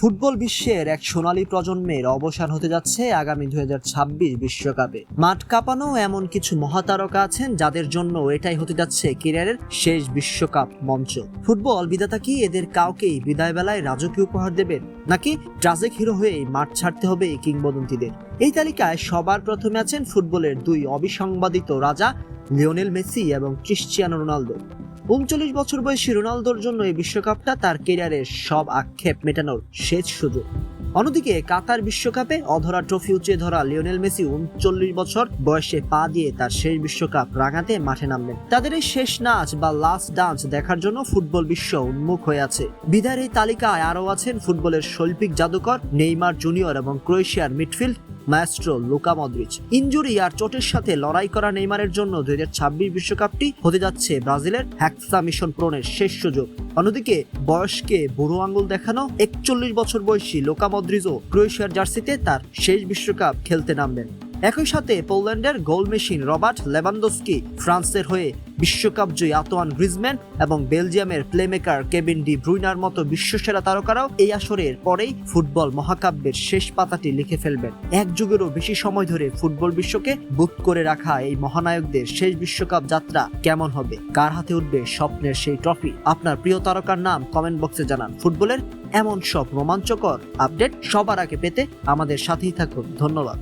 Football বিশ্বের এক সোনালী প্রজন্মের অবসান হতে যাচ্ছে আগামী 2026 বিশ্বকাপে। মাঠ কাঁপানো এমন কিছু মহাতারকা আছেন যাদের জন্য এটাই হতে যাচ্ছে ক্যারিয়ারের শেষ বিশ্বকাপ মঞ্চ। ফুটবল বিধাতা কি এদের কাউকেই বিদায় বেলায় রাজকীয় উপহার দেবেন, নাকি ট্রাজিক হিরো হয়েই মাঠ ছাড়তে হবে এই কিংবদন্তিদের? এই তালিকায় সবার প্রথমে আছেন ফুটবলের দুই অবিসংবাদিত রাজা লিওনেল মেসি এবং ক্রিশ্চিয়ানো রোনালদো। 39 বছর বয়সী রোনালদোর জন্য এই বিশ্বকাপটা তার ক্যারিয়ারের সব আক্ষেপ মেটানোর শেষ সুযোগ। অন্যদিকে কাতার বিশ্বকাপে অধরা ট্রফি উঁচিয়ে ধরা লিওনেল মেসি 39 বছর বয়সে পা দিয়ে তার শেষ বিশ্বকাপ রাঙাতে মাঠে নামবেন। তাদের এই শেষ নাচ বা লাস্ট ডান্স দেখার জন্য ফুটবল বিশ্ব উন্মুখ হয়ে আছে। বিদায়ের এই তালিকায় আরও আছেন ফুটবলের শৈল্পিক জাদুকর নেইমার জুনিয়র এবং ক্রোয়েশিয়ার midfield maestro Luka Modric. Injury আর চোটের সাথে লড়াই করা নেইমারের জন্য 2026 বিশ্বকাপটি হতে যাচ্ছে ব্রাজিলের হেক্সা মিশন প্রণের শেষ সুযোগ। অন্যদিকে বয়সকে বুড়ো আঙ্গুল দেখানো 41 বছর বয়সী লুকা মদ্রিচও ক্রোয়েশিয়ার জার্সিতে তার শেষ বিশ্বকাপ খেলতে নামবেন। একই সাথে পোল্যান্ডের গোল মেশিন রবার্ট লেভানডস্কি, ফ্রান্সের হয়ে বিশ্বকাপ জয়ী আন্তোয়ান গ্রিজম্যান এবং বেলজিয়ামের প্লেমেকার কেভিন ডি ব্রুইনার মতো বিশ্বসেরা তারকারাও এই আসরের পরেই ফুটবল মহাকাব্যের শেষ পাতাটি লিখে ফেলবেন। এক যুগেরও বেশি সময় ধরে ফুটবল বিশ্বকে বুক করে রাখা এই মহানায়কদের শেষ বিশ্বকাপ যাত্রা কেমন হবে? কার হাতে উঠবে স্বপ্নের সেই ট্রফি? আপনার প্রিয় তারকার নাম কমেন্ট বক্সে জানান। ফুটবলের এমন সব রোমাঞ্চকর আপডেট সবার আগে পেতে আমাদের সাথেই থাকুন। ধন্যবাদ।